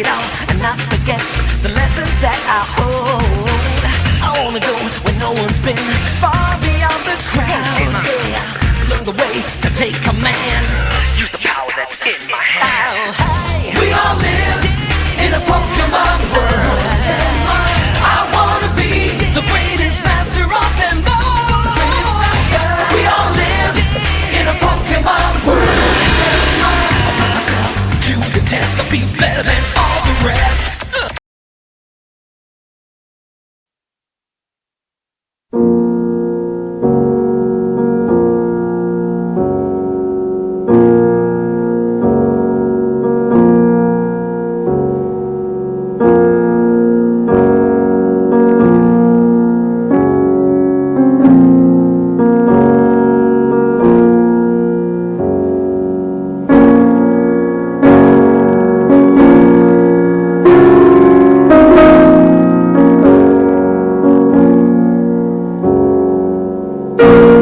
it all and not forget the lessons that I hold. I wanna go where no one's been, far beyond the crowd. Yeah, learn the way to take command, use the power that's in my hand. Oh, hey. We all live in a Pokemon world. I wanna be the greatest master of them all. We all live in a Pokemon world. I put myself to the test, I'll be better than all the rest. You